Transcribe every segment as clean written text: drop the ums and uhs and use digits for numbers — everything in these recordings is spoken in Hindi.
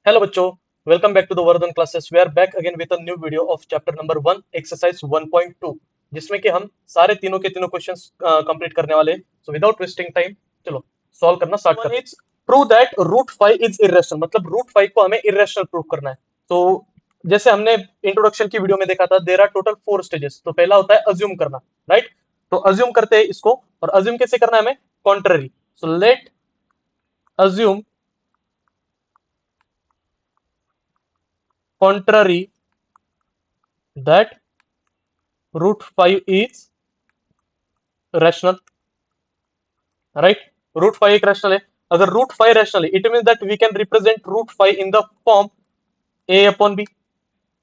हेलो बच्चों, welcome back to the Vardhan classes. We are back again with a new video of chapter number 1 exercise 1.2, जिसमें कि हम सारे तीनों के तीनों क्वेश्चंस कंप्लीट करने वाले हैं। सो विदाउट वेस्टिंग टाइम चलो सॉल्व करना स्टार्ट करते हैं। Prove that root 5 is irrational, मतलब रूट 5 को हमें इरेशनल प्रूव करना है। तो जैसे हमने इंट्रोडक्शन की वीडियो में देखा था, देयर आर टोटल 4 स्टेजेस। तो पहला होता है अज्यूम करना, राइट। तो अज्यूम करते हैं इसको, और अज्यूम कैसे करना है हमें? Contrary. So let assume contrary that root 5 is rational, right? Root 5 एक rational है। अगर root 5 rational है, it means that we can represent root 5 in the form a upon b।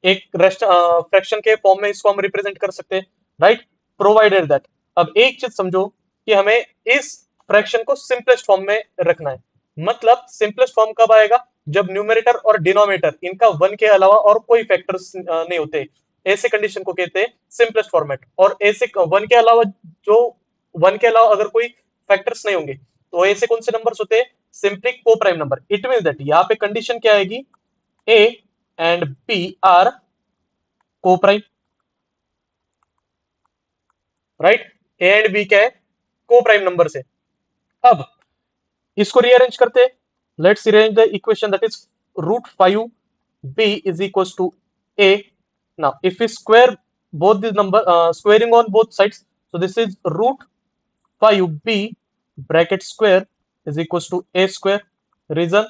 एक फ्रैक्शन के फॉर्म में इसको हम रिप्रेजेंट कर सकते हैं, राइट, प्रोवाइडेड दैट। अब एक चीज समझो कि हमें इस फ्रैक्शन को सिंपलेस्ट फॉर्म में रखना है। मतलब सिंपलेस्ट फॉर्म कब आएगा? जब न्यूमरेटर और डिनोमिनेटर इनका वन के अलावा और कोई फैक्टर्स नहीं होते। ऐसे कंडीशन को कहते हैं सिंपलेस्ट फॉर्मेट। और ऐसे वन के अलावा, जो वन के अलावा अगर कोई फैक्टर्स नहीं होंगे, तो ऐसे कौन से नंबर्स होते हैं? Simply coprime number. It mean that यहाँ पे कंडीशन क्या आएगी? A and B are coprime, right. A and B क्या है? को प्राइम नंबर से। अब इसको रीअरेंज करते हैं। Let's rearrange the equation that is root 5 B is equal to A. Now if we square both these number, squaring on both sides, so this is root 5b bracket square is equals to a square. Reason?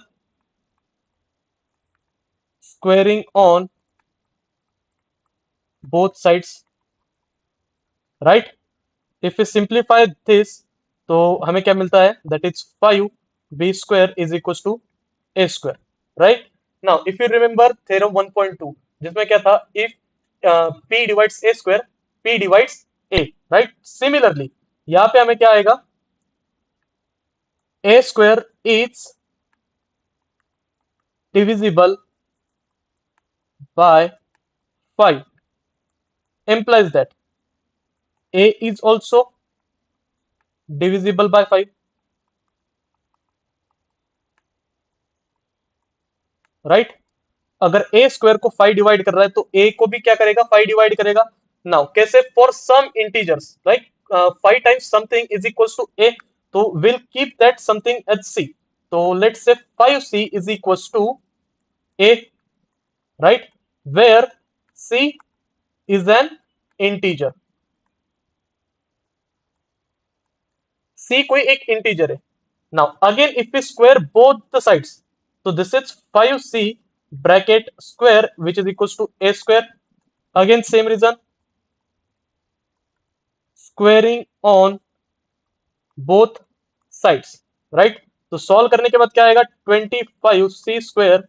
Squaring on both sides, right? If we simplify this, तो हमें क्या मिलता है? That is 5b square is equals to a square, right? Now if you remember theorem 1.2, जिसमें क्या था? If p divides a square, p divides a, right? Similarly यहाँ पे हमें क्या आएगा? a square is divisible by 5 implies that a is also divisible by 5, right. अगर ए स्क्वायर को 5 डिवाइड कर रहा है, तो ए को भी क्या करेगा? 5 डिवाइड करेगा। नाउ कैसे? For some integers, right, 5 times something is equals to A, तो will keep that something as C. तो let's say 5c is equals to A, right, where c is an integer. c कोई एक इंटीजर है। Now again if we square both the sides, तो this is 5c bracket square which is equals to a square. Again same reason, squaring on both sides, right? तो सॉल्व करने के बाद क्या आएगा? 25c square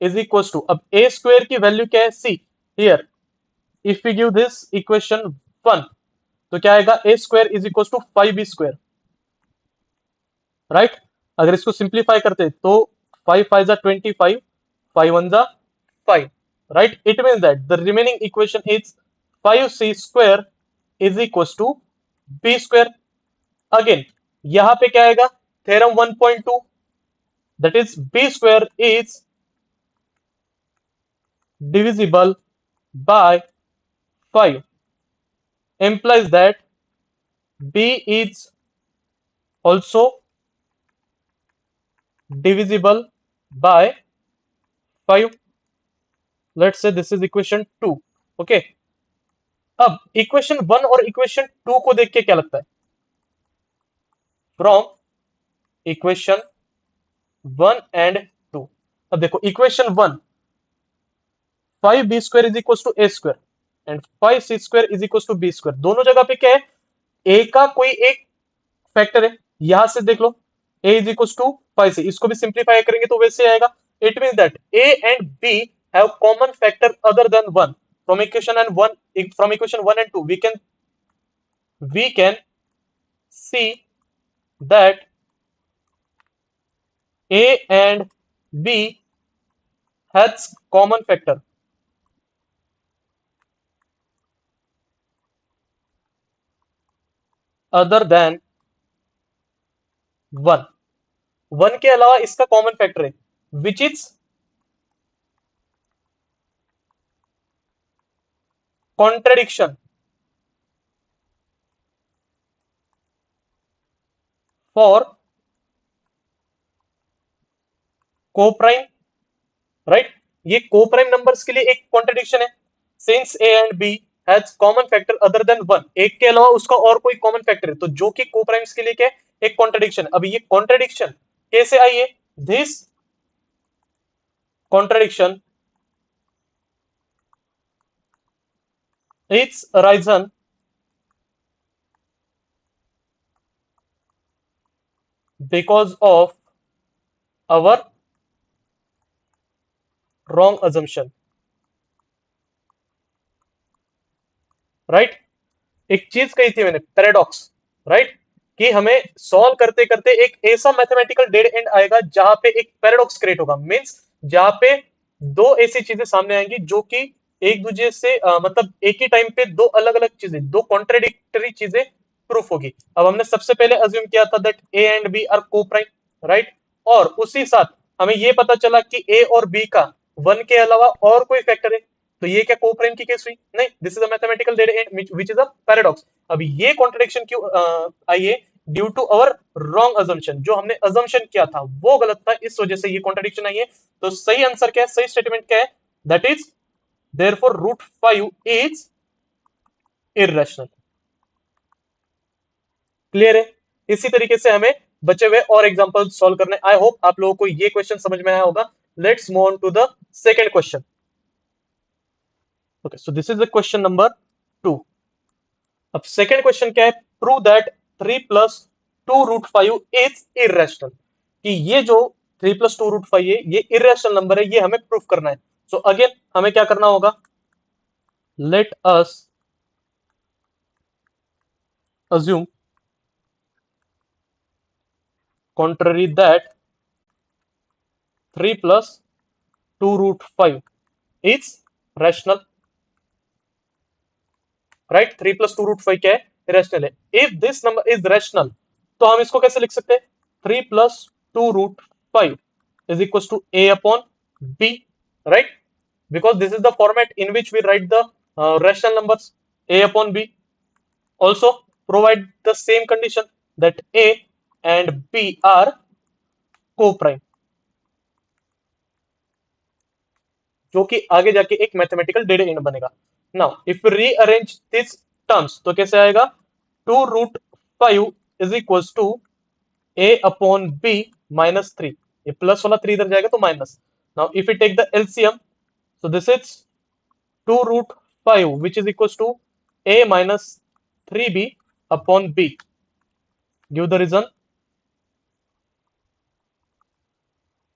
is equals to, अब a square की वैल्यू क्या है? c। Here if we give this equation 1, तो क्या आएगा? a square is equals to 5b square, right. अगर इसको सिंप्लीफाई करते तो 5 5 जा 25, 5 1 जा 5, right. It means that the remaining equation is 5c square is equals to b square। Again यहां पे क्या आएगा? Theorem 1.2, that is b square is divisible by 5 implies that b is also divisible by 5. Let's say this is equation 2, okay। अब इक्वेशन 1 और इक्वेशन 2 को देख के क्या लगता है? फ्रॉम इक्वेशन 1 एंड 2, अब देखो equation 1, 5b square is equals to a square and 5c square is equals to b square। दोनों जगह पे क्या है? a का कोई एक फैक्टर है। यहां से देख लो, a is equals to 5c, इसको भी सिंप्लीफाई करेंगे तो वैसे आएगा। It means that a and b have common factor other than 1। from equation and 1 from equation 1 and 2 we can see that a and b has common factor other than 1। 1 के अलावा इसका कॉमन फैक्टर है, which is contradiction for coprime, right. ये कोप्राइम नंबर्स के लिए एक कॉन्ट्रडिक्शन है, since A and B has common factor other than one, एक के अलावा उसका और कोई कॉमन फैक्टर है, तो जो कि कोप्राइम्स के लिए क्या है, एक कॉन्ट्रडिक्शन। अभी ये कॉन्ट्रडिक्शन कैसे आई है? This contradiction it's arisen because of our wrong assumption, right. एक चीज कही थी मैंने, पैराडॉक्स, राइट, कि हमें सॉल्व करते करते एक ऐसा मैथमेटिकल डेड एंड आएगा जहां पे एक पैराडॉक्स क्रिएट होगा, मींस जहां पे दो ऐसी चीजें सामने आएंगी जो कि एक दूसरे से मतलब एक ही टाइम पे दो अलग अलग चीजें, दो कॉन्ट्रेडिक्टरी चीजें प्रूफ होगी। अब हमने सबसे पहले अज्यूम किया था that A and B are coprime, right, और उसी साथ हमें ये पता चला कि ए और बी का वन के अलावा और कोई फैक्टर है, तो ये क्या कोप्राइम की केस हुई? नहीं, this is a mathematical dead end which is a paradox. अब ये कॉन्ट्रडिक्शन क्यों आई है? Due to our wrong assumption, जो हमने अजम्पशन किया था वो गलत था, इस वजह से ये कॉन्ट्रडिक्शन आई है। तो सही आंसर क्या है, सही स्टेटमेंट क्या है? That is therefore root 5 is irrational. Clear है? इसी तरीके से हमें बचे हुए और एग्जांपल सॉल्व करने। आई होप आप लोगों को ये क्वेश्चन समझ में आया होगा। Let's move on to the second question. Okay, so this is the question number 2। अब सेकंड क्वेश्चन क्या है? Prove that 3 plus 2 root 5 is irrational, कि ये जो 3 प्लस 2 रूट 5 है ये इरेशनल नंबर है, ये हमें प्रूफ करना है। सो अगेन हमें क्या करना होगा? Let us assume contrary that 3 plus 2 root 5 is rational, right. 3 plus 2 root 5 क्या है? इरेशनल है। If this number is rational तो हम इसको कैसे लिख सकते हैं? 3 plus 2 root 5 is equal to A upon B, right, because this is the format in which we write the rational numbers, a upon b. Also provide the same condition that a and b are co-prime, जो कि आगे जाके एक मैथमेटिकल डेड एंड बनेगा। Now if rearrange this terms तो कैसे आएगा? 2 root 5 is equal to A upon B minus 3, ये प्लस वाला 3 इधर जाएगा तो minus. Now if you take the LCM so this is 2 root 5 which is equals to a minus 3b upon b. Give the reason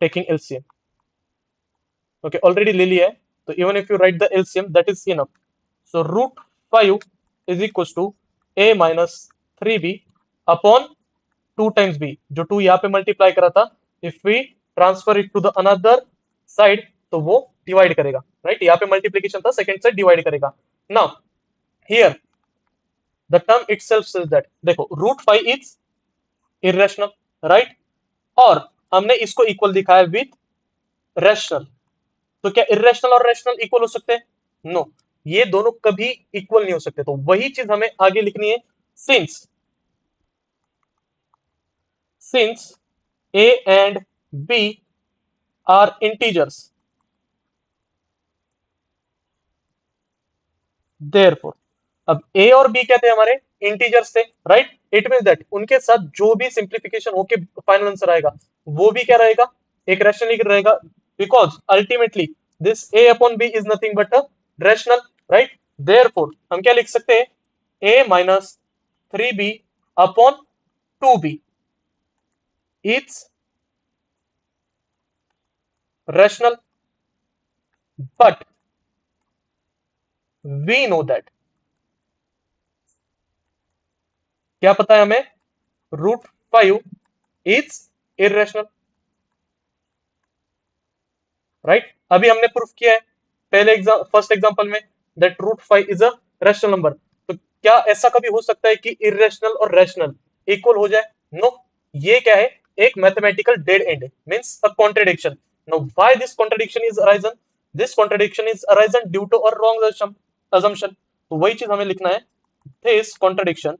taking LCM. Okay, already ले लिया है, तो even if you write the LCM that is enough. So root 5 is equals to a minus 3b upon 2 times b, जो 2 यहाँ पे मल्टीप्लाई करा था, if we transfer it to the another side तो वो डिवाइड करेगा, राइट। यहाँ पे मल्टीप्लीकेशन था, सेकंड साइड डिवाइड करेगा। Now here the term itself says that, देखो रूट 5 इज इरेशनल, राइट, और हमने इसको इक्वल दिखाया विथ रैशनल, तो क्या इरेशनल और रैशनल इक्वल हो सकते हैं? नो, ये दोनों कभी इक्वल नहीं हो सकते। तो वही चीज हमें आगे लिखनी है, since a and b are integers, therefore अब a और b क्या थे? हमारे इंटीजर्स थे, राइट। इट मींस दैट उनके साथ जो भी सिंप्लीफिकेशन होके फाइनल आंसर आएगा वो भी क्या रहेगा? एक रैशनल रहेगा, because ultimately this a upon b is nothing but a rational, right. Therefore हम क्या लिख सकते हैं? a minus 3b upon 2b is rational, but we know that, क्या पता है हमें? Root 5 is irrational, right. अभी हमने प्रूफ किया है पहले फर्स्ट एग्जांपल में that root 5 is a rational number. तो क्या ऐसा कभी हो सकता है कि इरेशनल और रैशनल इक्वल हो जाए? नो, ये क्या है? एक mathematical dead end, means a contradiction. Now why this contradiction is arisen? This contradiction is arisen due to our wrong assumption, तो वही चीज हमें लिखना है, this contradiction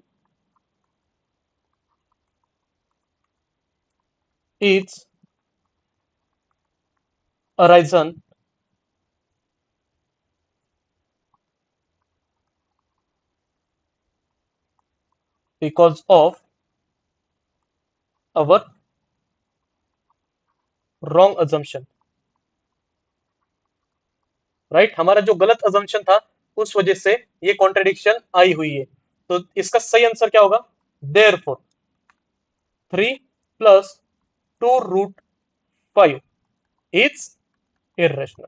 is arisen because of our wrong assumption, right. हमारा जो गलत अजम्पशन था उस वजह से ये कॉन्ट्रडिक्शन आई हुई है। तो इसका सही आंसर क्या होगा, therefore 3 plus 2 root 5 is irrational.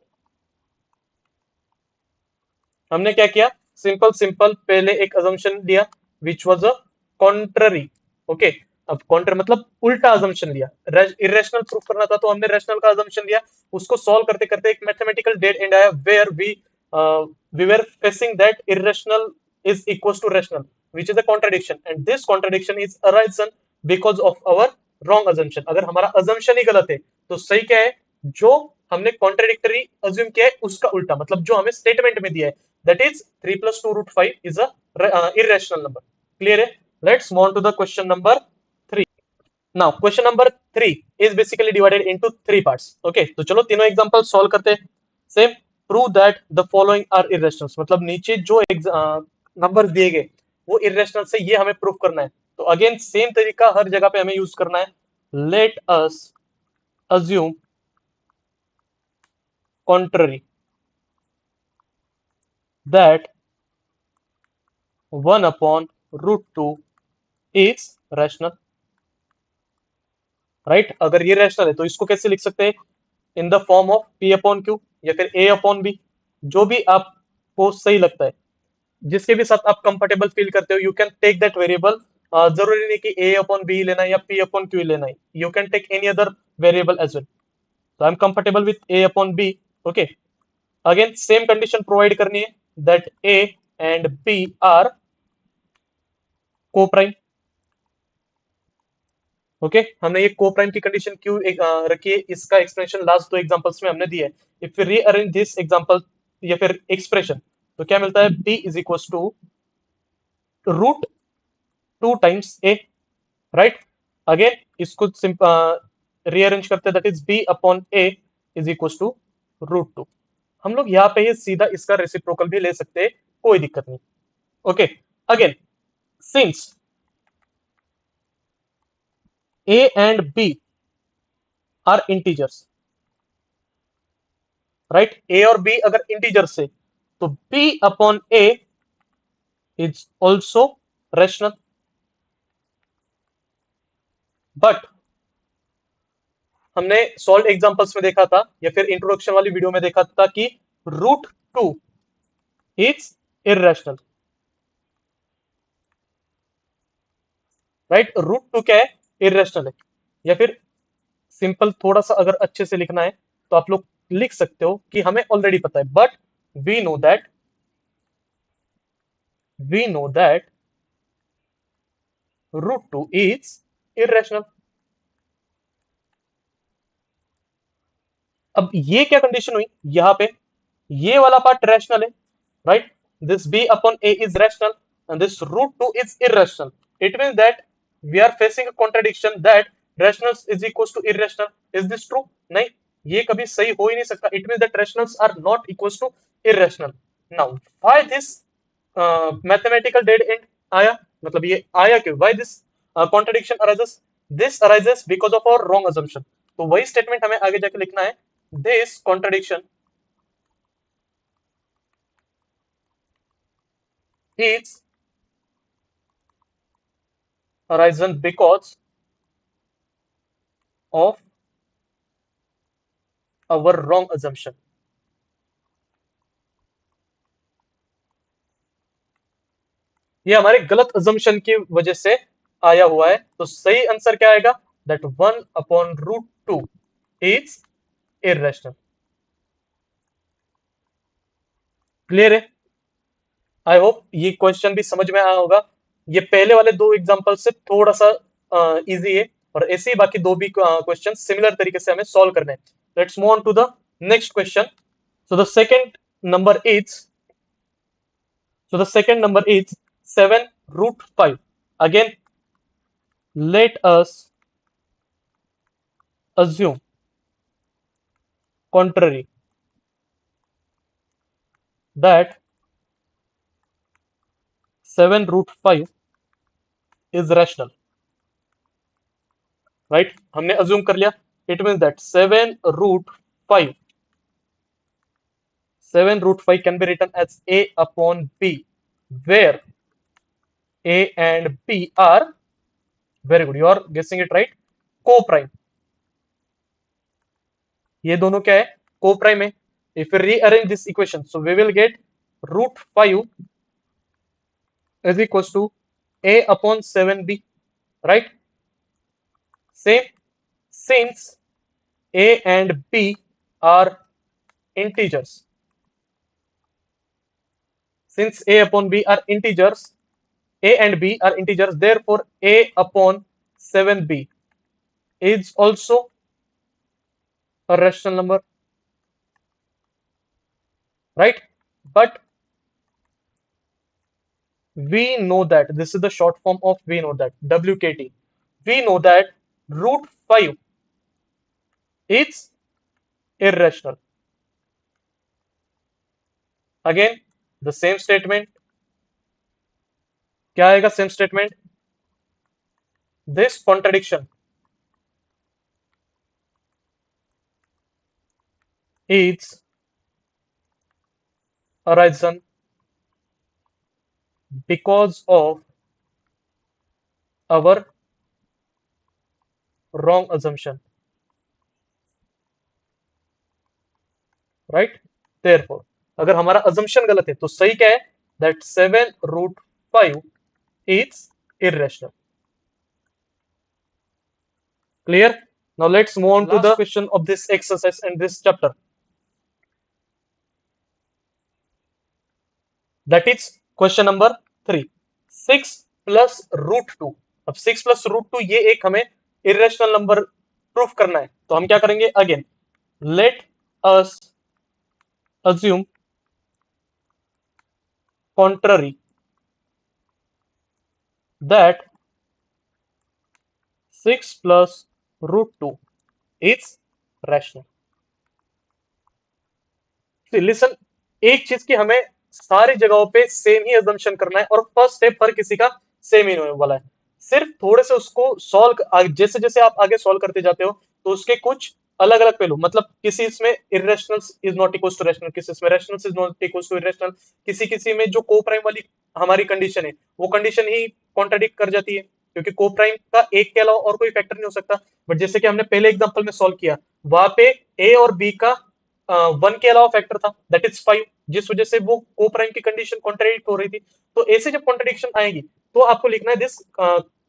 हमने क्या किया, सिंपल सिंपल पहले एक अजम्पशन दिया which was a contrary, okay. अब कॉन्ट्र मतलब उल्टा अजम्पशन दिया, इरेशनल प्रूफ करना था तो हमने रेशनल का अजम्पशन दिया। उसको सॉल्व करते करते एक मैथमेटिकल डेड एंड आया where we were facing that irrational is equals to rational, which is a contradiction, and this contradiction is arisen because of our wrong assumption। अगर हमारा assumption ही गलत है तो सही क्या है, जो हमने contradictory assume किया है उसका उल्टा, मतलब जो हमें स्टेटमेंट में दिया है, that is 3 plus 2 root 5 is a irrational number। clear है? Let's move on to the question number 3। now question number 3 is basically divided into 3 parts, okay। तो चलो तीनों एग्जांपल सॉल्व करते हैं। Same, prove that the following are irrationals, मतलब नीचे जो नंबर दिए गए वो इरेशनल से, ये हमें प्रूव करना है। तो अगेन सेम तरीका हर जगह पे हमें यूज करना है। Let us assume contrary that 1 upon root 2 is rational, right. अगर ये रैशनल है तो इसको कैसे लिख सकते हैं, in the form of P upon Q या फिर ए अपॉन बी, जो भी आपको सही लगता है, जिसके भी साथ आप कंफर्टेबल फील करते हो, you can take that variable. जरूरी नहीं कि ए अपॉन बी लेना है या पी अपॉन क्यू लेना है, you can take any other variable as well. तो I am comfortable with A upon B, okay. Again same condition provide करनी है that A and B are coprime, okay. हमने ये को प्राइम की कंडीशन क्यों रखी है, इसका एक्सप्लेनेशन लास्ट दो एग्जांपल्स में हमने दिया है। If you rearrange this example या फिर एक्सप्रेशन, तो क्या मिलता है, b is equal to root 2 times a, right. Again इसको रीअरेंज करते हैं, that is b upon a is equal to root 2। हम लोग यहाँ पे ही सीधा इसका रेसिप्रोकल भी ले सकते हैं, कोई दिक्कत नहीं, okay. Again since a and b are integers, right. A और बी अगर इंटीजर्स है तो b upon a is also rational, but हमने सॉल्व एग्जांपल्स में देखा था या फिर इंट्रोडक्शन वाली वीडियो में देखा था कि root 2 is irrational, right. Root 2 क्या है, इरेशनल है। या फिर सिंपल थोड़ा सा अगर अच्छे से लिखना है तो आप लोग लिख सकते हो कि हमें ऑलरेडी पता है, but we know that root 2 is irrational. अब ये क्या कंडीशन हुई, यहां पे ये वाला पार्ट रैशनल है, right. This b upon a is rational and this root 2 is irrational। it means that we are facing a contradiction that rationals is equals to irrational। is this true? नहीं, ये कभी सही हो ही नहीं सकता। it means that rationals are not equals to irrational। now why this mathematical dead end आया, मतलब ये आया क्यों, why this contradiction arises, this arises because of our wrong assumption। तो वही स्टेटमेंट हमें आगे जाके लिखना है, this contradiction is arisen because of our wrong assumption। ये हमारे गलत assumption की वजह से आया हुआ है। तो सही आंसर क्या आएगा, that 1 upon root 2 is irrational. Clear है? आई होप ये क्वेश्चन भी समझ में आया होगा। ये पहले वाले दो एग्जांपल से थोड़ा सा इजी है, और ऐसे ही बाकी दो भी क्वेश्चन सिमिलर तरीके से हमें सॉल्व करने हैं। Let's move on to the next question. So the second number is, So the second number is 7 root 5. Again, let us assume contrary, that 7 root 5 is rational, right? हमने assume कर लिया. It means that 5 7 root 5 can be written as a upon b, where a and b are, very good, you are guessing it right, co-prime. ये दोनों क्या है? Co-prime है. If we rearrange this equation, so we will get root 5 is equals to a upon 7b, right? Same, since a and b are integers, since a upon b are integers, a and b are integers, therefore a upon 7b is also a rational number, right? But we know that this is the short form of, we know that WKT. We know that root 5 is irrational. Again, the same statement. क्या आएगा same statement? This contradiction is arisen because of our wrong assumption, right? Therefore, अगर हमारा assumption गलत है तो सही क्या है? That 7 root 5 is irrational. Clear? Now let's move on to the question of this exercise and this chapter. That is question number 3. 6 plus root 2. अब 6 plus root 2 ये एक हमें irrational number proof करना है. तो हम क्या करेंगे? Again, let us assume contrary, that 6 plus root 2 is rational. See, listen, एक चीज की हमें सारी जगहों पे सेम ही assumption करना है और फर्स्ट स्टेप हर किसी का सेम ही होने वाला है. सिर्फ थोड़े से उसको सॉल्व, जैसे जैसे आप आगे सॉल्व करते जाते हो तो उसके कुछ अलग अलग पहलू, मतलब किसी इसमें irrational is not equal to rational, किसी इसमें rational is not equal to irrational, किसी किसी में जो को प्राइम वाली हमारी कंडीशन है वो कंडीशन ही कॉन्ट्राडिक्ट कर जाती है, क्योंकि को प्राइम का एक के अलावा और कोई फैक्टर नहीं हो सकता. बट जैसे कि हमने पहले एग्जांपल में सॉल्व किया, वहां पे ए और बी का 1 के अलावा फैक्टर था, दैट इज 5, जिस वजह से वो को प्राइम की कंडीशन कॉन्ट्राडिक्ट हो रही थी. तो ऐसे जब कॉन्ट्राडिक्शन आएगी तो आपको लिखना है this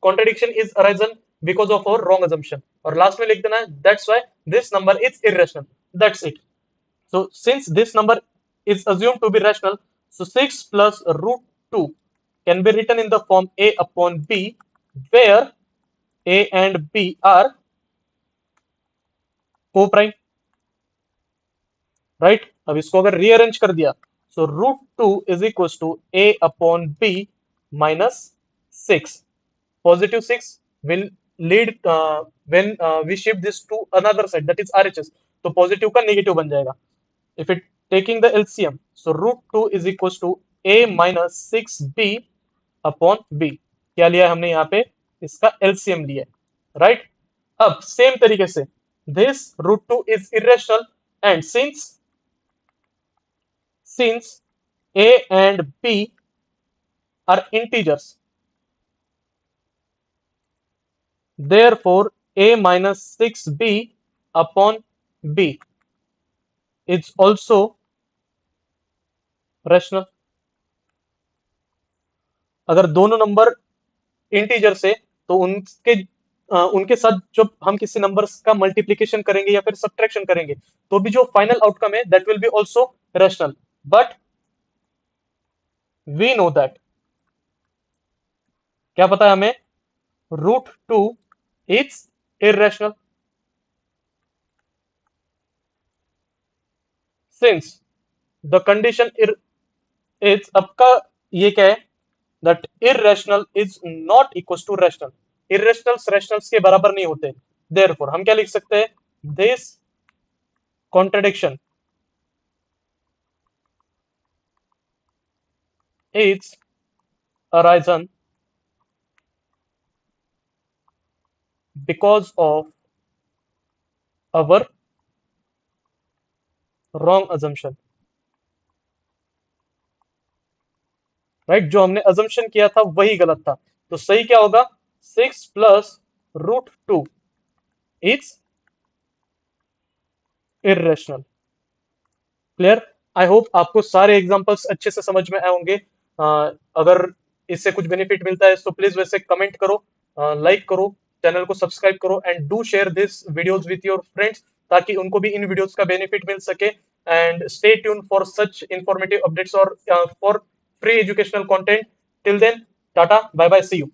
contradiction is arisen because of our wrong assumption, और लास्ट में लिख देना है that's why this number is irrational. That's it. So since this number is assumed to be rational, so 6 plus root 2 can be written in the form a upon b, where a and b are co-prime, right? अब इसको अगर रीअरेंज कर दिया, so root 2 is equals to a upon b minus 6. Positive 6 will lead when we shift this to another side, that is RHS, तो पॉजिटिव का नेगेटिव बन जाएगा. If it taking the LCM, so root 2 is equals to a minus 6b upon b. क्या लिया है हमने यहाँ पे? इसका LCM लिया है, right? अब सेम तरीके से this root 2 is irrational, and since a and b are integers, therefore a minus 6b upon b is also rational. अगर दोनों नंबर इंटीजर से तो उनके साथ जब हम किसी नंबर्स का मल्टीप्लीकेशन करेंगे या फिर सब्ट्रैक्शन करेंगे तो भी जो फाइनल आउटकम है that will be also rational. But we know that, क्या पता है हमें, root 2 is irrational, since the condition is, आपका ये क्या है, that irrational is not equal to rational, irrationals rationals के बराबर नहीं होते, देयरफॉर हम क्या लिख सकते हैं, this contradiction is arisen because of our wrong assumption, right, जो हमने assumption किया था वही गलत था, तो सही क्या होगा, 6 + √2 is irrational। Clear, I hope आपको सारे एग्जांपल्स अच्छे से समझ में आए होंगे। अगर इससे कुछ बेनिफिट मिलता है तो प्लीज वैसे कमेंट करो, लाइक करो, चैनल को सब्सक्राइब करो and do share this videos with your friends, ताकि उनको भी इन वीडियोस का बेनिफिट मिल सके। And stay tune for such informative updates और for free educational content. Till then, tata, bye bye, see you.